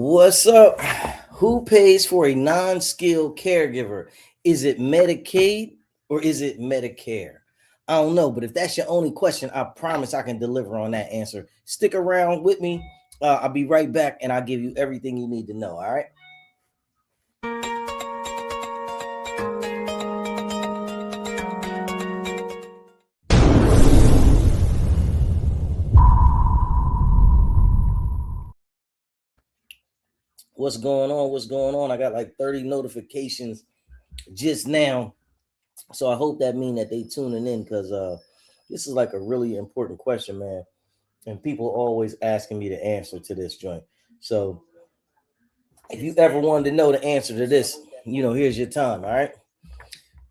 What's up? Who pays for a non-skilled caregiver? Is it Medicaid or is it Medicare? I don't know, but if that's your only question, I promise I can deliver on that answer. Stick around with me. I'll be right back and I'll give you everything you need to know. All right. What's going on? What's going on? I got like 30 notifications just now. So I hope that mean that they tuning in because this is like a really important question, man. And people always asking me the answer to this joint. So if you ever wanted to know the answer to this, here's your time. All right.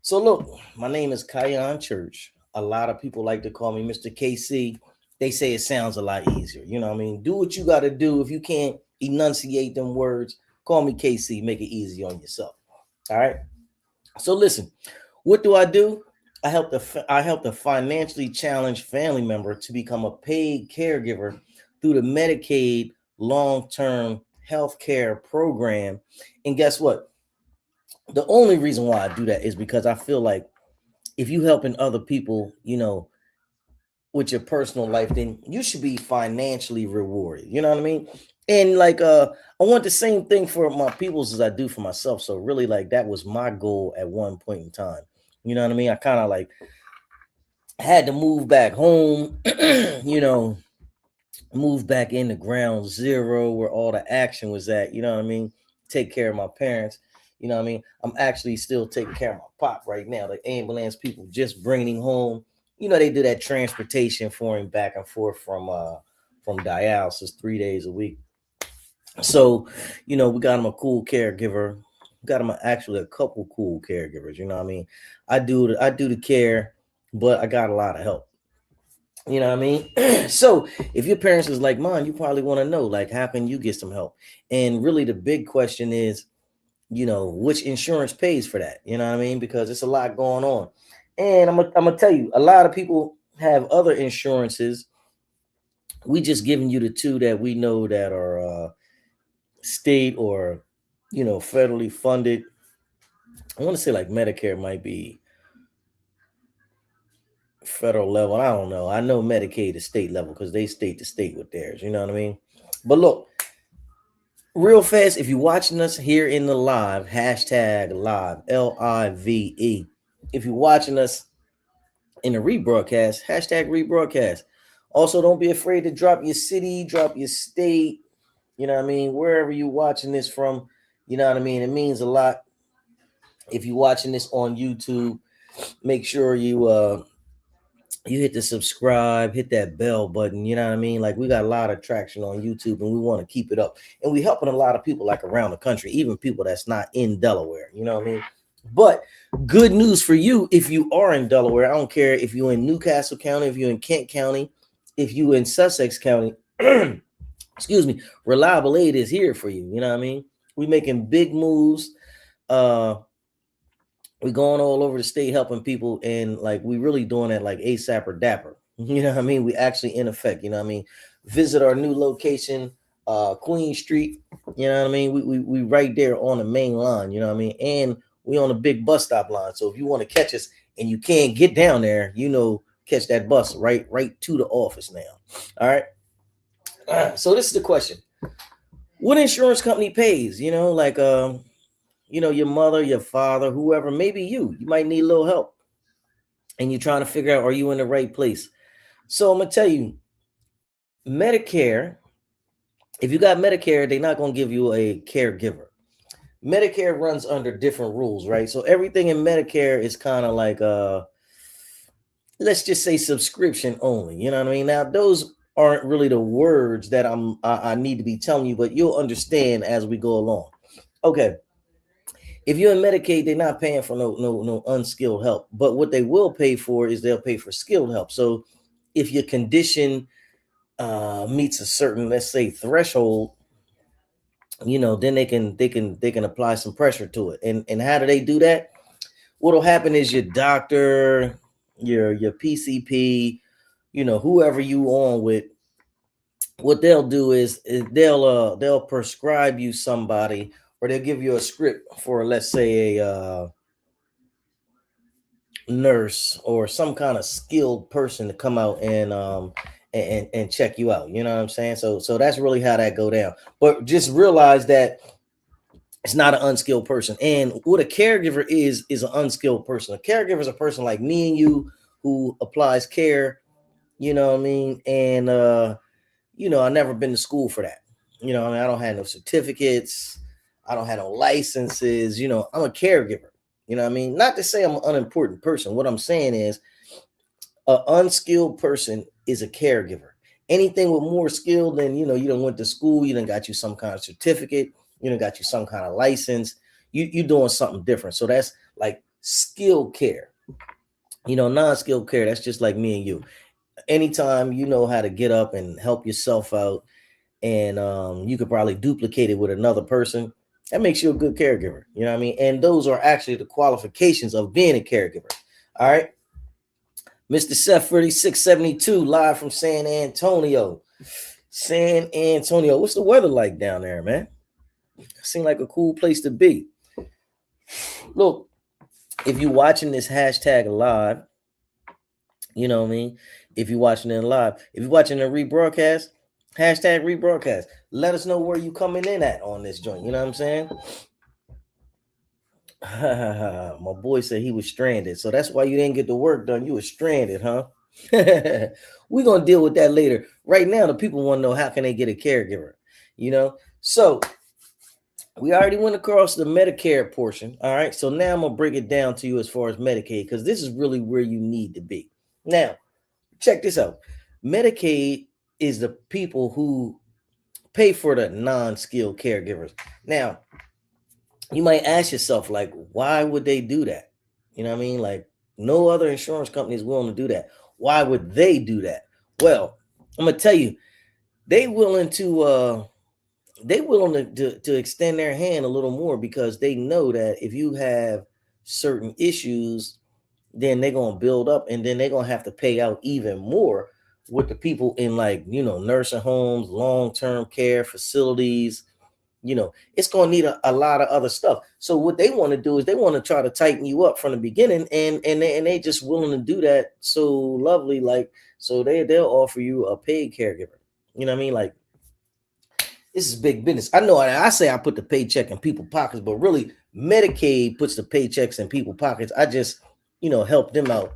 So look, my name is Kion Church. A lot of people like to call me Mr. KC. They say it sounds a lot easier. You know what I mean? Do what you got to do. If you can't enunciate them words, call me KC. Make it easy on yourself. All right. So listen, what do? I help the financially challenged family member to become a paid caregiver through the Medicaid long-term health care program. And guess what? The only reason why I do that is because I feel like if you helping other people, with your personal life, then you should be financially rewarded. You know what I mean? And like I want the same thing for my peoples as I do for myself. So really like that was my goal at one point in time. You know what I mean? I kind of like had to move back home, move back into ground zero where all the action was at. You know what I mean? Take care of my parents. You know what I mean? I'm actually still taking care of my pop right now. The ambulance people just bringing him home. They do that transportation for him back and forth from dialysis 3 days a week. So, we got him a cool caregiver. Got him actually a couple cool caregivers. You know what I mean? I do the care, but I got a lot of help. You know what I mean? So if your parents is like mine, you probably want to know, like, how can you get some help? And really the big question is, which insurance pays for that? You know what I mean? Because it's a lot going on. And I'm gonna tell you, a lot of people have other insurances. We just giving you the two that we know that are state or federally funded. I want to say like Medicare might be federal level. I don't know. I know Medicaid is state level because they state to state with theirs. You know what I mean? But look, real fast, if you're watching us here in the live, hashtag live, LIVE. If you're watching us in the rebroadcast, hashtag rebroadcast. Also, don't be afraid to drop your city, drop your state, you know what I mean? Wherever you're watching this from, you know what I mean? It means a lot. If you're watching this on YouTube, make sure you hit the subscribe, hit that bell button. You know what I mean? Like we got a lot of traction on YouTube and we want to keep it up. And we helping a lot of people like around the country, even people that's not in Delaware. You know what I mean? But good news for you if you are in Delaware. I don't care if you're in Newcastle County, if you're in Kent County, if you in Sussex County. Excuse me. Reliable Aid is here for you. You know what I mean? We making big moves. We going all over the state helping people, and like we really doing it like ASAP or Dapper. You know what I mean? We actually in effect, you know what I mean? Visit our new location, Queen Street. You know what I mean? We right there on the main line, you know what I mean? And we on a big bus stop line. So if you want to catch us and you can't get down there, catch that bus right to the office now. All right. So this is the question. What insurance company pays? Your mother, your father, whoever, maybe you might need a little help and you're trying to figure out, are you in the right place? So I'm going to tell you, Medicare, if you got Medicare, they're not going to give you a caregiver. Medicare runs under different rules, right? So everything in Medicare is kind of like, let's just say subscription only. You know what I mean? Now, those aren't really the words that I need to be telling you, but you'll understand as we go along. Okay. If you're in Medicaid, they're not paying for no unskilled help. But what they will pay for is they'll pay for skilled help. So if your condition meets a certain, let's say, threshold, then they can apply some pressure to it. And how do they do that? What'll happen is your doctor, your PCP, whoever you on with, what they'll do is they'll prescribe you somebody, or they'll give you a script for, let's say, a nurse or some kind of skilled person to come out and check you out. You know what I'm saying? So that's really how that go down. But just realize that it's not an unskilled person. And what a caregiver is an unskilled person. A caregiver is a person like me and you who applies care, you know what I mean? And I never been to school for that. I mean, I don't have no certificates, I don't have no licenses, I'm a caregiver. You know what I mean? Not to say I'm an unimportant person. What I'm saying is an unskilled person is a caregiver. Anything with more skill than, you don't went to school, you done got you some kind of certificate, you done got you some kind of license, you doing something different. So that's like skilled care. Non-skilled care, that's just like me and you. Anytime you know how to get up and help yourself out, and you could probably duplicate it with another person, that makes you a good caregiver. You know what I mean? And those are actually the qualifications of being a caregiver. All right. Mr. Seth 3672, live from San Antonio. San Antonio. What's the weather like down there, man? Seems like a cool place to be. Look, if you're watching this hashtag live, you know what I mean? If you're watching it live, if you're watching a rebroadcast, hashtag rebroadcast. Let us know where you coming in at on this joint. You know what I'm saying? My boy said he was stranded. So that's why you didn't get the work done. You were stranded, huh? We're going to deal with that later. Right now, the people want to know, how can they get a caregiver? So we already went across the Medicare portion. All right. So now I'm going to break it down to you as far as Medicaid, because this is really where you need to be. Now, check this out. Medicaid is the people who pay for the non-skilled caregivers. Now, you might ask yourself, like, why would they do that? You know what I mean? Like, no other insurance company is willing to do that. Why would they do that? Well, I'm gonna tell you, they willing to extend their hand a little more, because they know that if you have certain issues, then they're gonna build up, and then they're gonna have to pay out even more with the people in, like, nursing homes, long-term care facilities. It's going to need a lot of other stuff. So what they want to do is they want to try to tighten you up from the beginning, and they just willing to do that so lovely. Like, so they'll offer you a paid caregiver. You know what I mean? Like, this is big business. I know I say I put the paycheck in people's pockets, but really Medicaid puts the paychecks in people's pockets. I just, help them out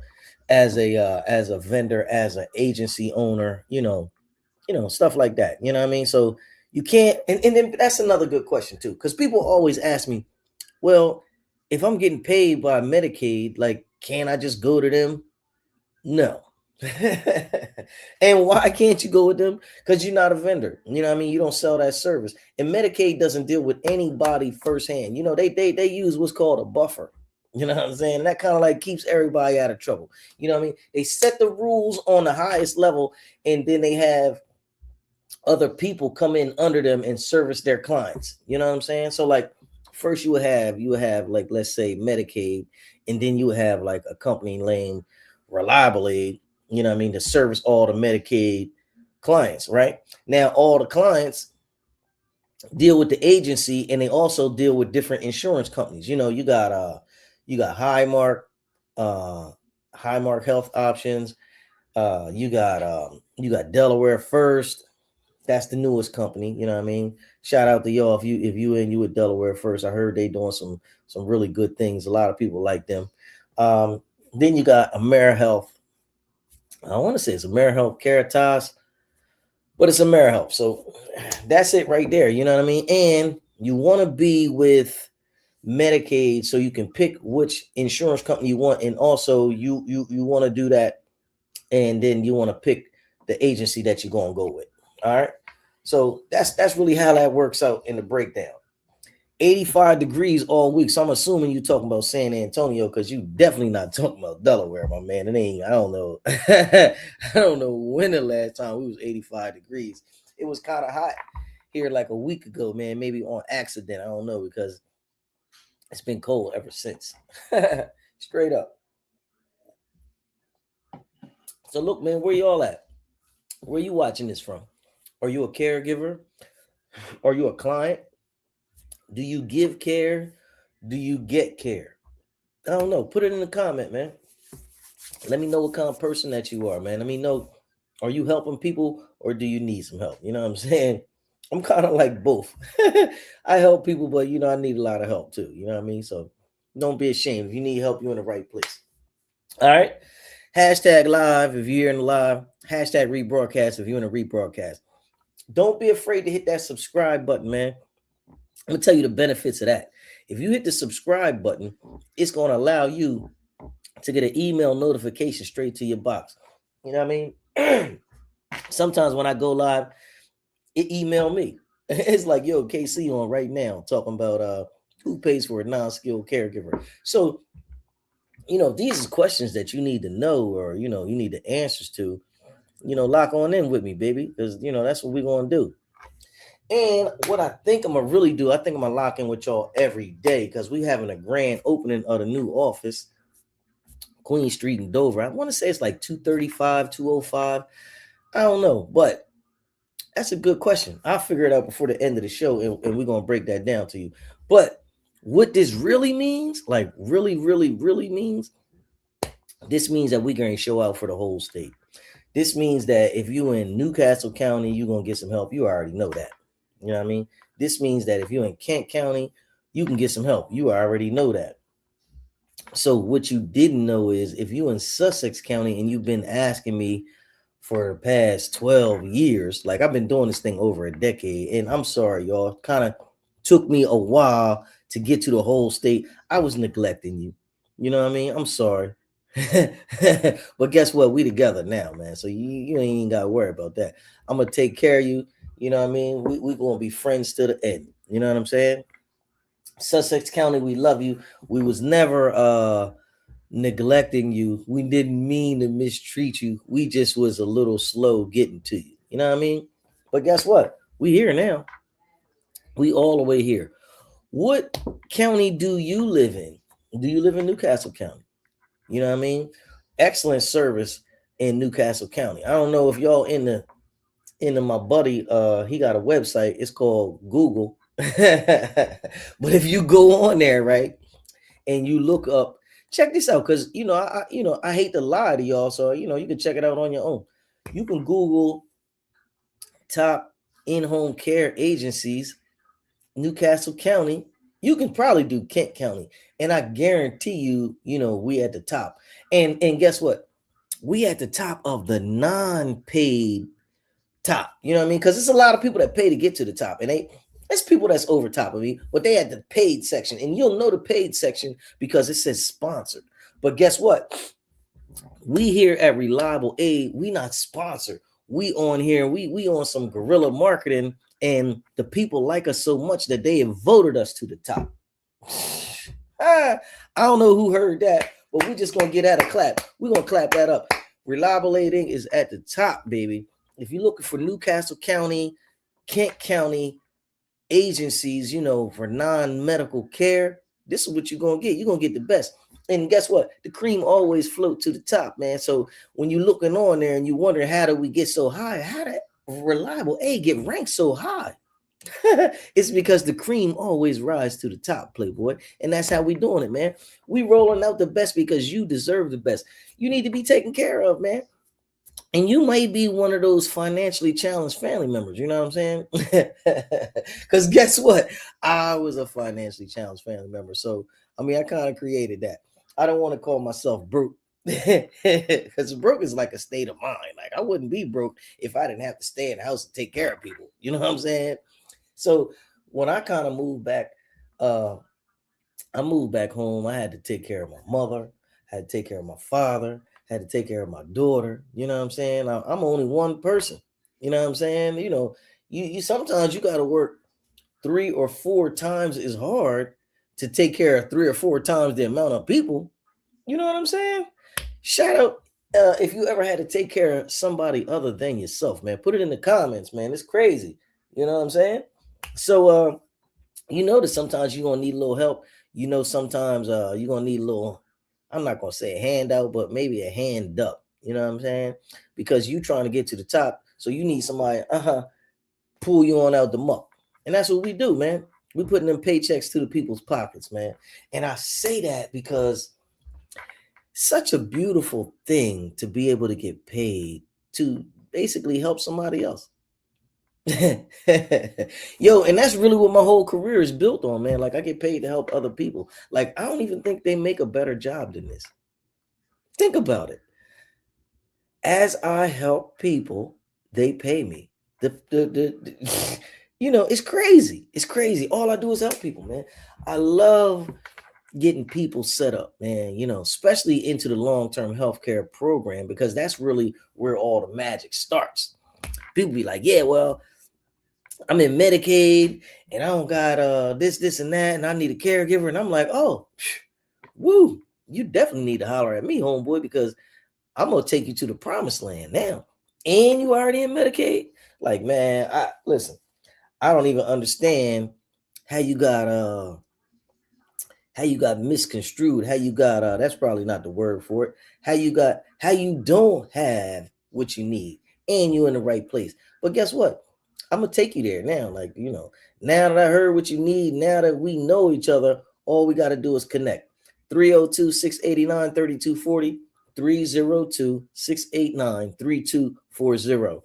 as a vendor, as an agency owner, stuff like that. You know what I mean? So you can't, and then that's another good question too, because people always ask me, well, if I'm getting paid by Medicaid, like, can I just go to them? No. And why can't you go with them? Because you're not a vendor. You know what I mean? You don't sell that service. And Medicaid doesn't deal with anybody firsthand. They use what's called a buffer. You know what I'm saying? And that kind of like keeps everybody out of trouble. You know what I mean? They set the rules on the highest level, and then they have other people come in under them and service their clients. You know what I'm saying? So like, first you would have like, let's say Medicaid, and then you would have like a company named Reliable Aid, you know what I mean, to service all the Medicaid clients, right? Now all the clients deal with the agency, and they also deal with different insurance companies. You got Highmark Health Options, you got Delaware First. That's the newest company. You know what I mean? Shout out to y'all if you with Delaware First. I heard they doing some really good things. A lot of people like them. Then you got AmeriHealth. I want to say it's AmeriHealth Caritas, but it's AmeriHealth. So that's it right there. You know what I mean? And you want to be with Medicaid so you can pick which insurance company you want, and also you want to do that, and then you want to pick the agency that you're going to go with. All right. So that's really how that works out in the breakdown. 85 degrees all week. So I'm assuming you're talking about San Antonio, because you definitely not talking about Delaware, my man. It ain't, I don't know. I don't know when the last time we was 85 degrees. It was kind of hot here like a week ago, man. Maybe on accident. I don't know, because it's been cold ever since. Straight up. So look, man, where y'all at? Where you watching this from? Are you a caregiver? Are you a client? Do you give care? Do you get care? I don't know. Put it in the comment, man. Let me know what kind of person that you are, man. Let me know. Are you helping people or do you need some help? You know what I'm saying? I'm kind of like both. I help people, but I need a lot of help too. You know what I mean? So don't be ashamed. If you need help, you're in the right place. All right. Hashtag live if you're in the live. Hashtag rebroadcast if you're in a rebroadcast. Don't be afraid to hit that subscribe button, man. I'm gonna tell you the benefits of that. If you hit the subscribe button, it's gonna allow you to get an email notification straight to your box. You know what I mean? Sometimes when I go live, it email me. It's like, yo, KC on right now talking about who pays for a non-skilled caregiver. So, these are questions that you need to know or you need the answers to. Lock on in with me, baby, because that's what we're gonna do. And what I think I'm gonna really do, I think I'm gonna lock in with y'all every day because we having a grand opening of the new office, Queen Street in Dover. I want to say it's like 235, 205. I don't know, but that's a good question. I'll figure it out before the end of the show, and we're gonna break that down to you. But what this really means, like really, really, really means, this means that we're going to show out for the whole state. This means that if you in Newcastle County, you're gonna get some help. You already know that. You know what I mean? This means that if you're in Kent County, you can get some help. You already know that. So what you didn't know is if you in Sussex County and you've been asking me for the past 12 years, like I've been doing this thing over a decade, and I'm sorry, y'all, kind of took me a while to get to the whole state. I was neglecting you. You know what I mean? I'm sorry. But guess what? We together now, man. So you ain't even gotta worry about that. I'm gonna take care of you. You know what I mean? We gonna be friends to the end. You know what I'm saying? Sussex County, we love you. We was never neglecting you. We didn't mean to mistreat you. We just was a little slow getting to you. You know what I mean? But guess what? We here now. We all the way here. What county do you live in? Do you live in Newcastle County? You know what I mean? Excellent service in Newcastle County. I don't know if y'all into my buddy, he got a website. It's called Google. But if you go on there, right, and you look up, check this out, because I hate to lie to y'all, so you can check it out on your own. You can Google top in-home care agencies, Newcastle County. You can probably do Kent County, and I guarantee we at the top. And guess what? We at the top of the non-paid top. You know what I mean? Because there's a lot of people that pay to get to the top, and there's people that's over top of me, but they at the paid section, and you'll know the paid section because it says sponsored. But guess what? We here at Reliable Aid, we not sponsored. We on here, we on some guerrilla marketing, and the people like us so much that they have voted us to the top. I don't know who heard that, but we just gonna get that a clap. We're gonna clap that up. Reliable Aid Inc. is at the top, baby. If you're looking for Newcastle County, Kent County agencies, for non-medical care, this is what you're gonna get. You're gonna get the best. And guess what? The cream always float to the top, man. So when you're looking on there and you wonder how do we get so high, how did Reliable Aid get ranked so high? It's because the cream always rise to the top, Playboy. And that's how we doing it, man. We rolling out the best because you deserve the best. You need to be taken care of, man. And you might be one of those financially challenged family members, you know what I'm saying? Because guess what? I was a financially challenged family member. So, I kind of created that. I don't want to call myself broke because broke is like a state of mind. Like, I wouldn't be broke if I didn't have to stay in the house and take care of people. You know what I'm saying? So, when I kind of moved back, I moved back home. I had to take care of my mother, I had to take care of my father, had to take care of my daughter. You know what I'm saying? I'm only one person. You know what I'm saying? You sometimes you got to work 3 or 4 times as hard to take care of 3 or 4 times the amount of people. You know what I'm saying? Shout out if you ever had to take care of somebody other than yourself, man. Put it in the comments, man. It's crazy. You know what I'm saying? So that sometimes you're gonna need a little help. Sometimes you're gonna need a little, I'm not gonna say a handout, but maybe a hand up. You know what I'm saying? Because you trying to get to the top, so you need somebody pull you on out the muck. And that's what we do, man. We putting them paychecks to the people's pockets, man. And I say that because such a beautiful thing to be able to get paid to basically help somebody else. Yo, and that's really what my whole career is built on, man. Like I get paid to help other people. Like I don't even think they make a better job than this. Think about it. As I help people, they pay me. It's crazy. It's crazy. All I do is help people, man. I love getting people set up, man, especially into the long-term healthcare program, because that's really where all the magic starts. People be like, yeah, well, I'm in Medicaid and I don't got this and that, and I need a caregiver. And I'm like, oh, woo, you definitely need to holler at me, homeboy, because I'm gonna take you to the promised land now. And you already in Medicaid. Like, man, listen, I don't even understand how you got misconstrued, how you got that's probably not the word for it, how you don't have what you need and you're in the right place. But guess what? I'm gonna take you there now. Like, now that I heard what you need, now that we know each other, all we got to do is connect. 302-689-3240, 302-689-3240.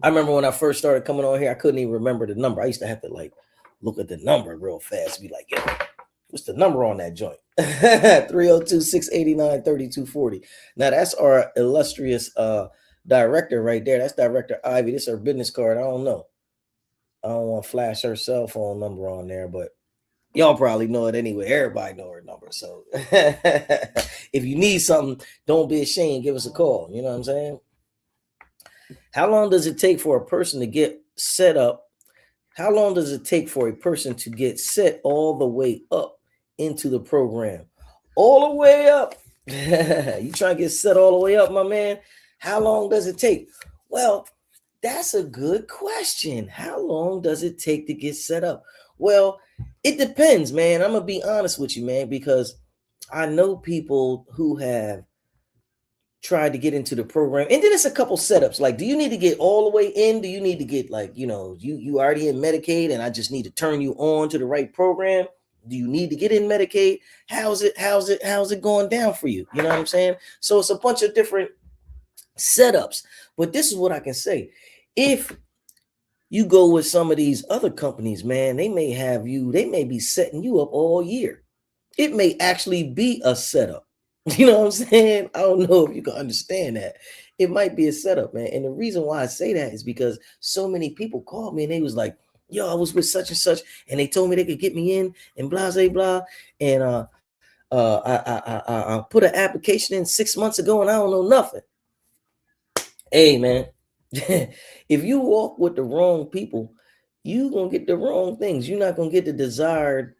I remember when I first started coming on here, I couldn't even remember the number. I used to have to like look at the number real fast, be like, yeah, what's the number on that joint? 302-689-3240. Now that's our illustrious director right there. That's Director Ivy. This is her business card. I don't know. I don't want to flash her cell phone number on there, but y'all probably know it anyway. Everybody know her number. So if you need something, don't be ashamed. Give us a call. You know what I'm saying? How long does it take for a person to get set up? How long does it take for a person to get set all the way up into the program? All the way up. You trying to get set all the way up, my man? How long does it take? Well, that's a good question. How long does it take to get set up? Well, it depends, man. I'm going to be honest with you, man, because I know people who have tried to get into the program, and then it's a couple setups. Like, do you need to get all the way in? Do you need to get like, you already in Medicaid and I just need to turn you on to the right program? Do you need to get in Medicaid? How's it going down for you? You know what I'm saying? So it's a bunch of different setups, but this is what I can say. If you go with some of these other companies, man, they may be setting you up all year. It may actually be a setup. You know what I'm saying? I don't know if you can understand that. It might be a setup, man. And the reason why I say that is because so many people called me and they was like, yo, I was with such and such, and they told me they could get me in and blah, blah, blah. And I put an application in 6 months ago and I don't know nothing. Hey, man, if you walk with the wrong people, you're going to get the wrong things. You're not going to get the desired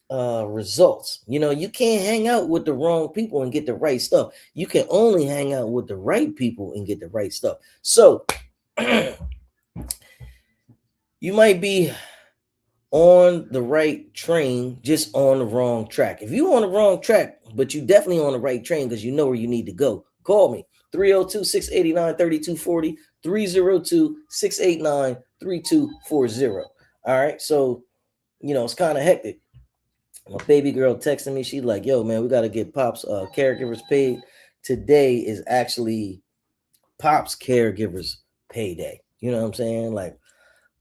results. You can't hang out with the wrong people and get the right stuff. You can only hang out with the right people and get the right stuff. So you might be on the right train, just on the wrong track. If you're on the wrong track, but you definitely on the right train because you know where you need to go, call me. 302-689-3240, 302-689-3240. All right. So, it's kind of hectic. My baby girl texting me. She's like, yo, man, we got to get Pop's caregivers paid. Today is actually Pop's caregivers payday. You know what I'm saying? Like,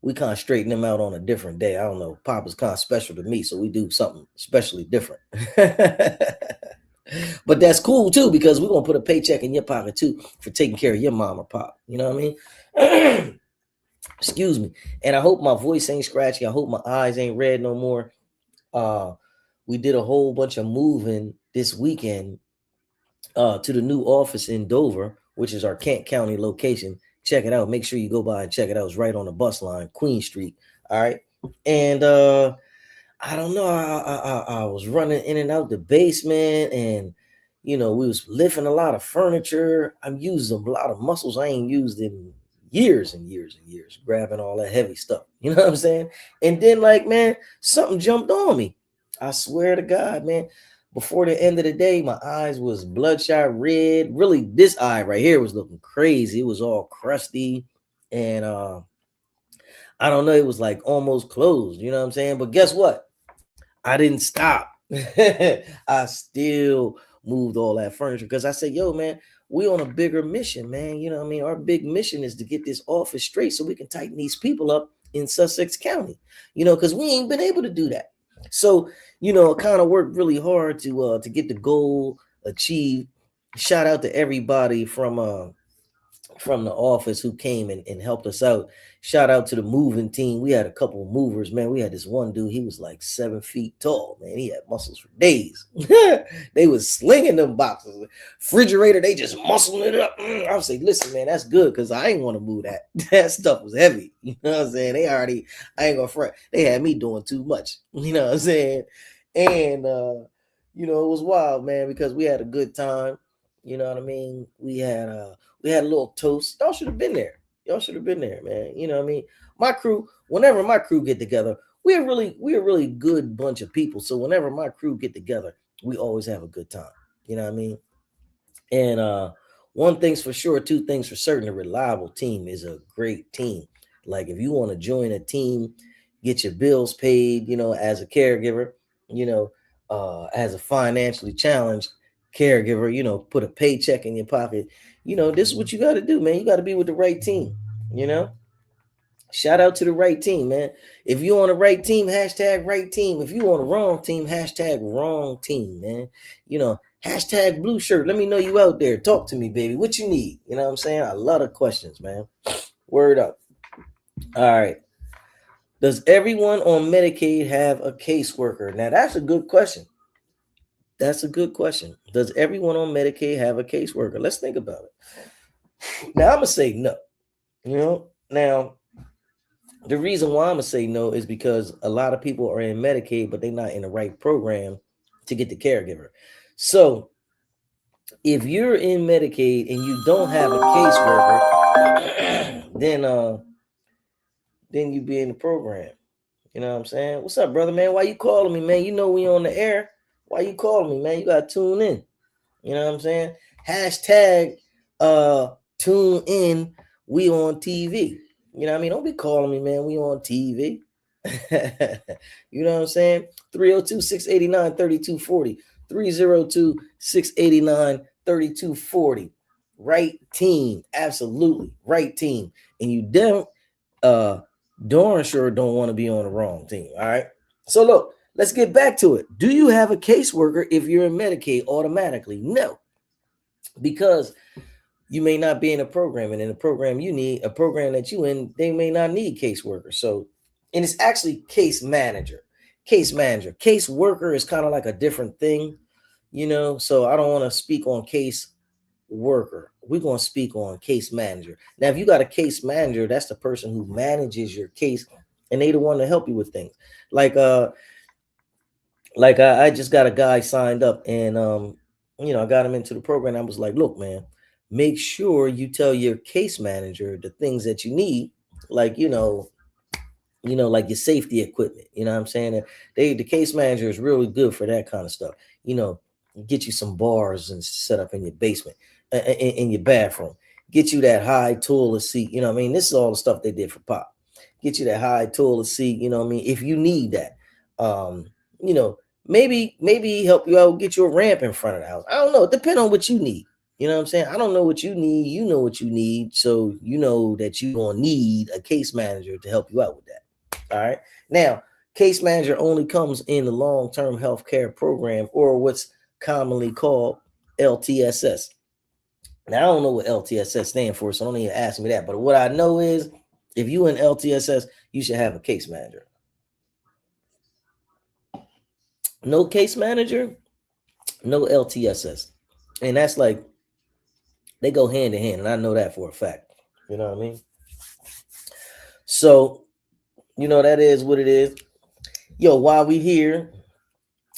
we kind of straighten them out on a different day. I don't know. Pop is kind of special to me, so we do something especially different. But that's cool too, because we're gonna put a paycheck in your pocket too for taking care of your mom or pop. You know what I mean? Excuse me. And I hope my voice ain't scratchy. I hope my eyes ain't red no more. We did a whole bunch of moving this weekend to the new office in Dover, which is our Kent County location. Check it out. Make sure you go by and check it out. It's right on the bus line, Queen Street. All right. And I don't know. I was running in and out the basement, and we was lifting a lot of furniture. I'm using a lot of muscles I ain't used in years and years and years, grabbing all that heavy stuff. You know what I'm saying? And then, like, man, something jumped on me. I swear to God, man. Before the end of the day, my eyes was bloodshot red. Really, this eye right here was looking crazy. It was all crusty, and I don't know, it was like almost closed, you know what I'm saying? But guess what? I didn't stop. I still moved all that furniture because I said, yo, man, we on a bigger mission, man. You know what I mean? Our big mission is to get this office straight so we can tighten these people up in Sussex County, because we ain't been able to do that. So, I kind of worked really hard to get the goal achieved. Shout out to everybody from the office who came and helped us out. Shout out to the moving team. We had a couple of movers, man. We had this one dude, he was like 7 feet tall, man. He had muscles for days. They was slinging them boxes. Refrigerator, they just muscling it up. I would say, listen, man, that's good because I ain't want to move that. That stuff was heavy. You know what I'm saying? I ain't gonna front. They had me doing too much. You know what I'm saying? And it was wild, man, because we had a good time. You know what I mean? We had a little toast. Y'all should have been there. Y'all should have been there, man. You know what I mean? My crew, whenever my crew get together, we're a really good bunch of people. So whenever my crew get together, we always have a good time. You know what I mean? And one thing's for sure, two things for certain, a reliable team is a great team. Like if you want to join a team, get your bills paid, as a caregiver, as a financially challenged caregiver, put a paycheck in your pocket. This is what you got to do, man. You got to be with the right team, you know. Shout out to the right team, man. If you on the right team, hashtag right team. If you on the wrong team, hashtag wrong team, man. Hashtag blue shirt. Let me know you out there. Talk to me, baby. What you need? You know what I'm saying? A lot of questions, man. Word up. All right. Does everyone on Medicaid have a caseworker? Now, that's a good question. That's a good question. Does everyone on Medicaid have a caseworker? Let's think about it. Now, I'm going to say no. Now, the reason why I'm going to say no is because a lot of people are in Medicaid, but they're not in the right program to get the caregiver. So, if you're in Medicaid and you don't have a caseworker, then you be in the program. You know what I'm saying? What's up, brother, man? Why you calling me, man? You know we on the air. Why you calling me, man? You gotta tune in. You know what I'm saying? Hashtag tune in. We on TV. You know what I mean? Don't be calling me, man. We on TV. You know what I'm saying? 302-689-3240. 302-689-3240. Right team. Absolutely. Right team. And you don't darn sure don't want to be on the wrong team. All right. So look, let's get back to it. Do you have a caseworker if you're in Medicaid automatically? No, because you may not be in a program, and in a program you need a program that you in, they may not need caseworkers. So, and it's actually case manager. Case worker is kind of like a different thing, So I don't want to speak on case worker. We're going to speak on case manager. Now, if you got a case manager, that's the person who manages your case, and they the one to help you with things. Like I just got a guy signed up, and I got him into the program. I was like, look, man, make sure you tell your case manager the things that you need, like like your safety equipment. You know what I'm saying? And the case manager is really good for that kind of stuff. Get you some bars and set up in your basement, in your bathroom. Get you that high toilet seat. You know what I mean? This is all the stuff they did for Pop. Get you that high toilet seat. You know what I mean? If you need that, maybe help you out, get you a ramp in front of the house. I don't know. It depends on what you need. You know what I'm saying? I don't know what you need. You know what you need. So you know that you're going to need a case manager to help you out with that. All right. Now, case manager only comes in the long-term health care program, or what's commonly called LTSS. Now, I don't know what LTSS stands for, so don't even ask me that. But what I know is if you in LTSS, you should have a case manager. No case manager, no LTSS. And that's like, they go hand in hand. And I know that for a fact. You know what I mean? So, that is what it is. Yo, while we here,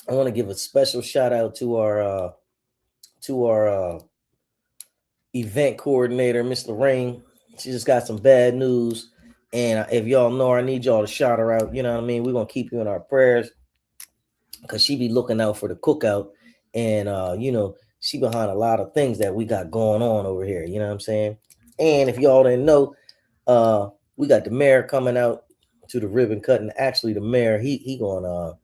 I want to give a special shout out to our event coordinator, Miss Lorraine. She just got some bad news. And if y'all know her, I need y'all to shout her out. You know what I mean? We're going to keep you in our prayers, because she be looking out for the cookout. And, she behind a lot of things that we got going on over here. You know what I'm saying? And if y'all didn't know, we got the mayor coming out to the ribbon cutting. Actually, the mayor, he gonna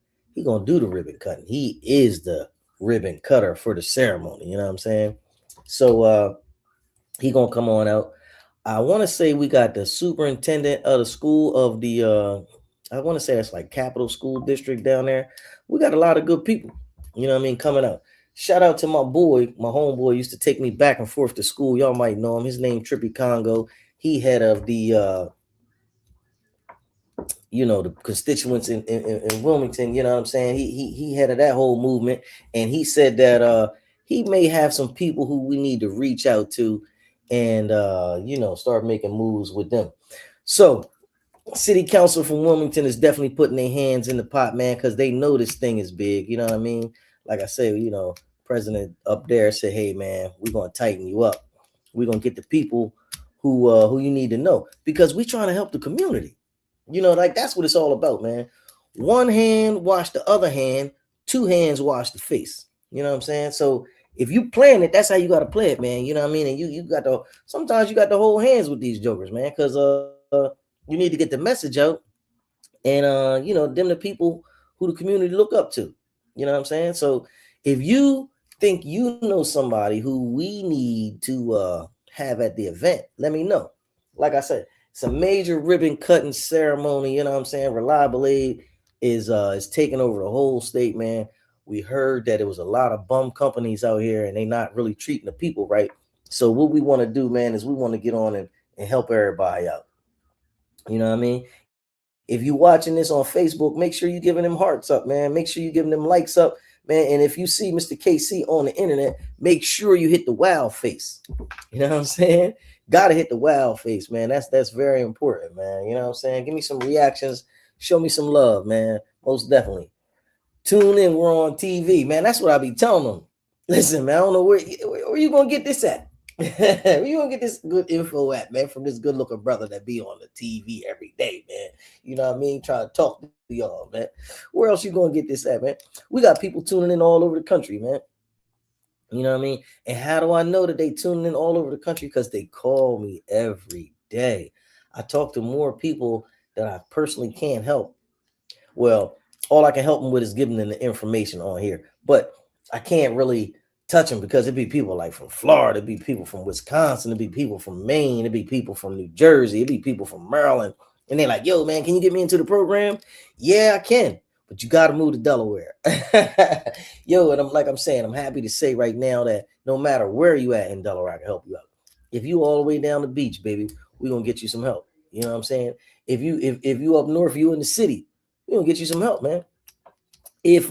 do the ribbon cutting. He is the ribbon cutter for the ceremony. You know what I'm saying? So he gonna come on out. I want to say we got the superintendent of the school of the I want to say it's like Capital School District down there. We got a lot of good people, you know what I mean, coming out. Shout out to my boy, my homeboy used to take me back and forth to school. Y'all might know him. His name Trippy Congo. He head of the the constituents in Wilmington, you know what I'm saying? He headed that whole movement, and he said that he may have some people who we need to reach out to and start making moves with them. So city council from Wilmington is definitely putting their hands in the pot, man, because they know this thing is big. You know what I mean? Like I say, president up there said, hey man, we're gonna tighten you up. We're gonna get the people who you need to know, because we're trying to help the community. Like that's what it's all about, man. One hand wash the other hand, two hands wash the face. You know what I'm saying? So if you playing it, that's how you gotta play it, man. You know what I mean? And you got to sometimes you got to hold hands with these jokers, man, because you need to get the message out, and them the people who the community look up to. You know what I'm saying? So if you think you know somebody who we need to have at the event, let me know. Like I said, it's a major ribbon cutting ceremony. You know what I'm saying? Reliable Aid is taking over the whole state, man. We heard that it was a lot of bum companies out here, and they not really treating the people right. So what we want to do, man, is we want to get on and help everybody out. You know what I mean? If you watching this on Facebook, make sure you giving them hearts up, man. Make sure you giving them likes up, man. And if you see Mr. KC on the internet, make sure you hit the wow face. You know what I'm saying? Gotta hit the wow face, man. That's very important, man. You know what I'm saying? Give me some reactions. Show me some love, man. Most definitely. Tune in. We're on TV, man. That's what I be telling them. Listen, man, I don't know where you gonna get this at. Where you gonna get this good info at, man, from this good looking brother that be on the TV every day, man? You know what I mean? Trying to talk to y'all, man. Where else you gonna get this at, man? We got people tuning in all over the country, man. You know what I mean? And how do I know that they tuning in all over the country? Because they call me every day. I talk to more people that I personally can't help. Well, all I can help them with is giving them the information on here, but I can't really touch them because it'd be people like from Florida, it'd be people from Wisconsin, it'd be people from Maine, it'd be people from New Jersey, it'd be people from Maryland, and they're like, yo, man, can you get me into the program? Yeah, I can, but you got to move to Delaware. Yo, and I'm saying, I'm happy to say right now that no matter where you at in Delaware, I can help you out. If you all the way down the beach, baby, we're gonna get you some help. You know what I'm saying? If you up north, you in the city, we're gonna get you some help, man. If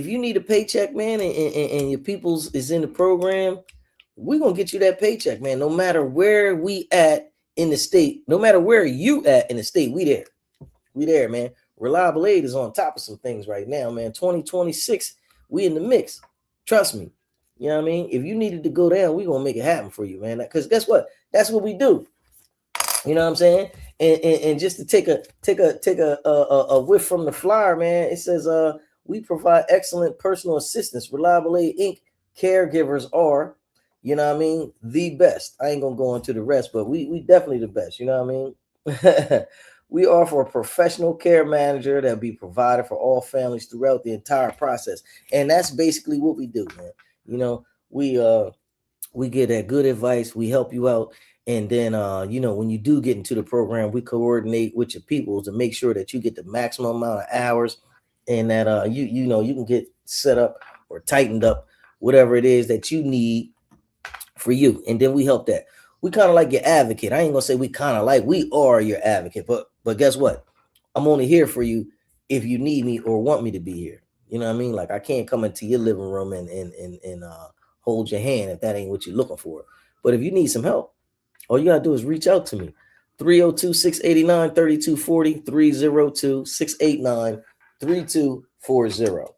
you need a paycheck, man, and your people's is in the program, we're gonna get you that paycheck, man. No matter where we at in the state, no matter where you at in the state, we there, man. Reliable Aid is on top of some things right now, man. 2026, we in the mix. Trust me. You know what I mean? If you needed to go down, we're gonna make it happen for you, man. Because guess what? That's what we do. You know what I'm saying? And just to take a whiff from the flyer, man, it says we provide excellent personal assistance. Reliable Aid Inc. Caregivers are, you know what I mean, the best. I ain't gonna go into the rest, but we definitely the best. You know what I mean? We offer a professional care manager that be provided for all families throughout the entire process, and that's basically what we do, man. You know, we get that good advice, we help you out, and then when you do get into the program, we coordinate with your people to make sure that you get the maximum amount of hours, and that you can get set up or tightened up, whatever it is that you need for you. And then we help that. We kind of like your advocate. I ain't gonna say we are your advocate, but guess what? I'm only here for you if you need me or want me to be here. You know what I mean? Like I can't come into your living room and hold your hand if that ain't what you're looking for. But if you need some help, all you gotta do is reach out to me. 302-689-3240, 302-689-3240.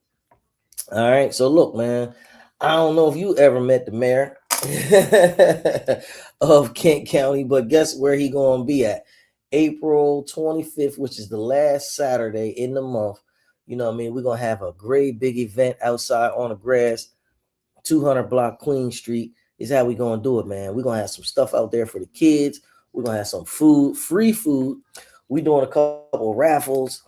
All right. So look, man, I don't know if you ever met the mayor of Kent County, but guess where he gonna be at? April 25th, which is the last Saturday in the month. You know what I mean? We're gonna have a great big event outside on the grass, 200 block Queen Street is how we gonna do it, man. We're gonna have some stuff out there for the kids. We're gonna have some food, free food. We doing a couple raffles.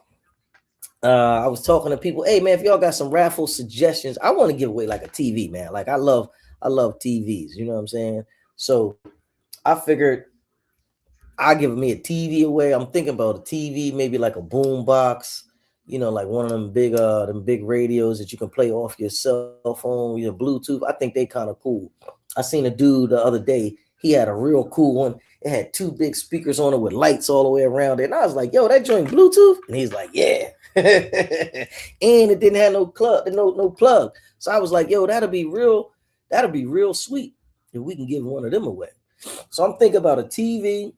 I was talking to people. Hey man, if y'all got some raffle suggestions, I want to give away like a TV, man. Like I love TVs. You know what I'm saying? So I figured I give me a TV away. I'm thinking about a TV, maybe like a boom box, like one of them big radios that you can play off your cell phone, your Bluetooth. I think they kind of cool. I seen a dude the other day. He had a real cool one. It had two big speakers on it with lights all the way around it. And I was like, yo, that joint Bluetooth? And he's like, yeah. And it didn't have no plug, no plug. So I was like, yo, that'll be real sweet if we can give one of them away. So I'm thinking about a TV.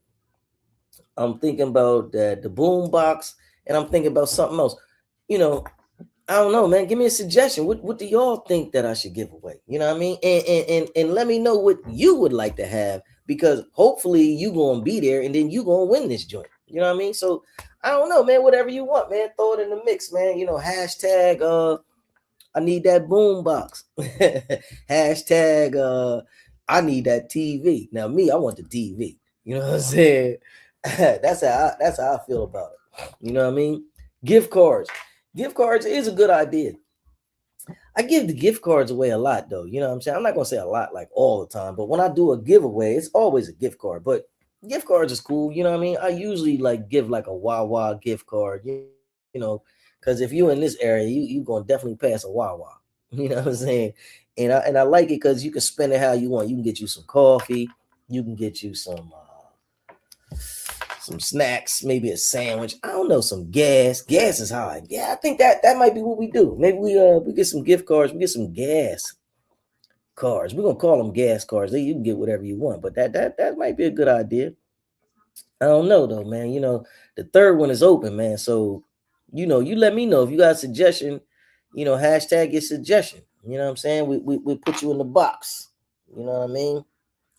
I'm thinking about that the boom box, and I'm thinking about something else. You know, I don't know, man. Give me a suggestion. What do y'all think that I should give away? You know what I mean? And let me know what you would like to have, because hopefully you gonna be there and then you gonna win this joint. You know what I mean? So I don't know, man. Whatever you want, man. Throw it in the mix, man. Hashtag I need that boom box. Hashtag I need that TV. Now me, I want the TV. You know what I'm saying? that's how I feel about it. You know what I mean? Gift cards. Gift cards is a good idea. I give the gift cards away a lot though. You know what I'm saying? I'm not gonna say a lot like all the time, but when I do a giveaway, it's always a gift card. But gift cards is cool. You know what I mean? I usually like give like a Wawa gift card. Because if you're in this area, you gonna definitely pass a Wawa. You know what I'm saying? And I like it because you can spend it how you want. You can get you some coffee. You can get you some snacks, maybe a sandwich. I don't know, some gas. Gas is high. Yeah, I think that might be what we do. Maybe we get some gift cards. We get some gas cards. We're gonna call them gas cards. You can get whatever you want, but that might be a good idea. I don't know though, man. The third one is open, man. So you let me know if you got a suggestion. Hashtag your suggestion. You know what I'm saying? We put you in the box. You know what I mean?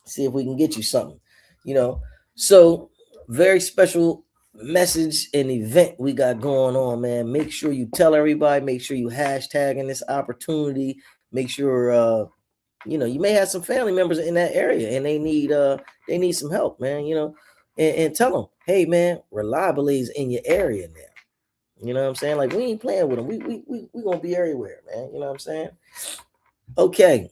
See if we can get you something. You know, so very special message and event we got going on, man. Make sure you tell everybody. Make sure you hashtagging this opportunity. Make sure you may have some family members in that area and they need some help, man. And tell them, hey, man, Reliably is in your area now. You know what I'm saying? Like, we ain't playing with them. We gonna be everywhere, man. You know what I'm saying? Okay.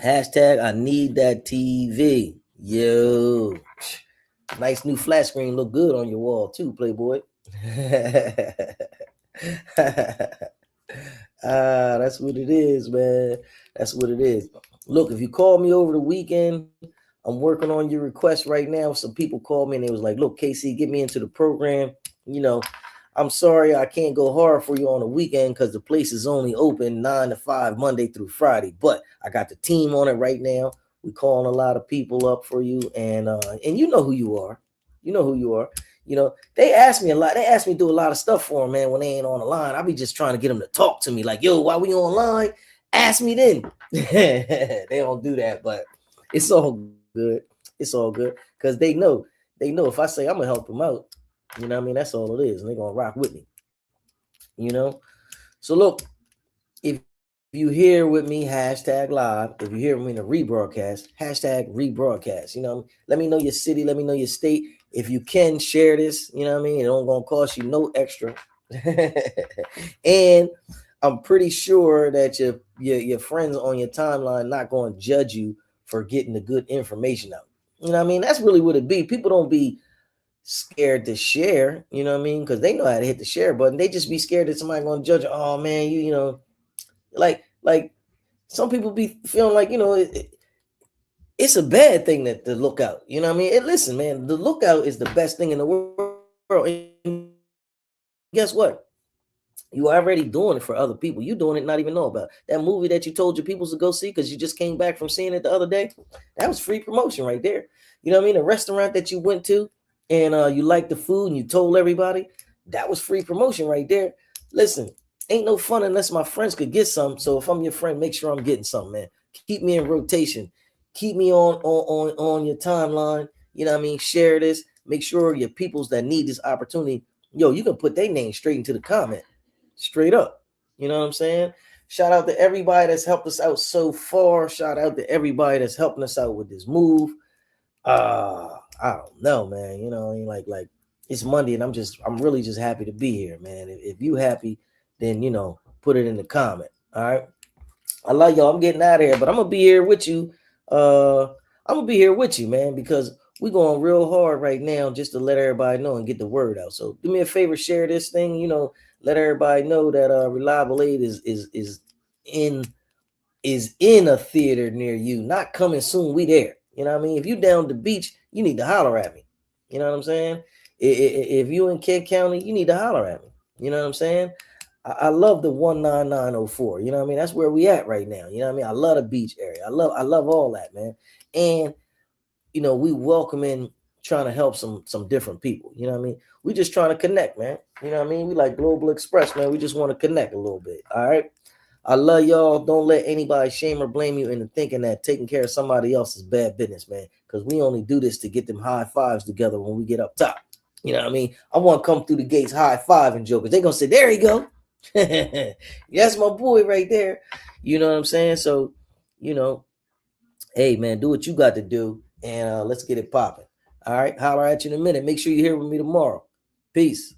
Hashtag I need that TV. Yo. Nice new flat screen, look good on your wall too, Playboy. That's what it is, man. That's what it is. Look, if you call me over the weekend, I'm working on your request right now. Some people called me and they was like, look, KC, get me into the program. I'm sorry I can't go hard for you on the weekend because the place is only open 9 to 5 Monday through Friday. But I got the team on it right now. We calling a lot of people up for you, and you know who you are. You know who you are. They ask me a lot. They ask me to do a lot of stuff for them, man, when they ain't on the line. I be just trying to get them to talk to me like, yo, while we online, ask me then. They don't do that, but it's all good. It's all good because they know if I say I'm gonna help them out, you know what I mean? That's all it is. And they're gonna rock with me. So look, if you here with me, hashtag live. If you hear me in a rebroadcast, hashtag rebroadcast. Let me know your city, let me know your state. If you can share this, you know what I mean? It don't gonna cost you no extra. And I'm pretty sure that your friends on your timeline not gonna judge you for getting the good information out. You know what I mean? That's really what it be. People don't be scared to share, you know what I mean? Because they know how to hit the share button. They just be scared that somebody gonna judge. Oh man, like some people be feeling like it's a bad thing that the lookout. You know what I mean? Listen, man, the lookout is the best thing in the world. And guess what? You already doing it for other people. You doing it, not even know about that movie that you told your people to go see because you just came back from seeing it the other day. That was free promotion right there. You know what I mean? The restaurant that you went to and you liked the food and you told everybody, that was free promotion right there. Listen, ain't no fun unless my friends could get some. So if I'm your friend, make sure I'm getting something, man. Keep me in rotation. Keep me on your timeline. You know what I mean? Share this. Make sure your peoples that need this opportunity, you can put their name straight into the comment. Straight up. You know what I'm saying? Shout out to everybody that's helped us out so far. Shout out to everybody that's helping us out with this move. I don't know, man. Like It's Monday, and I'm really just happy to be here, man. If you happy, then put it in the comment. All right. I love y'all. I'm getting out of here, but I'm gonna be here with you. I'm gonna be here with you, man, because we're going real hard right now just to let everybody know and get the word out. So do me a favor, share this thing. Let everybody know that Reliable Aid in is in a theater near you. Not coming soon. We there. You know what I mean? If you down the beach, you need to holler at me. You know what I'm saying? If you in Kent County, you need to holler at me. You know what I'm saying? I love the 19904. You know what I mean? That's where we at right now. You know what I mean? I love the beach area. I love all that, man. And we welcome in trying to help some different people. You know what I mean? We just trying to connect, man. You know what I mean? We like Global Express, man. We just want to connect a little bit. All right. I love y'all. Don't let anybody shame or blame you into thinking that taking care of somebody else is bad business, man. Because we only do this to get them high fives together when we get up top. You know what I mean? I want to come through the gates high five and jokers. They're gonna say, there you go. That's my boy right there. You know what I'm saying? So, hey man, do what you got to do, and let's get it popping. All right, holler at you in a minute. Make sure you're here with me tomorrow. Peace.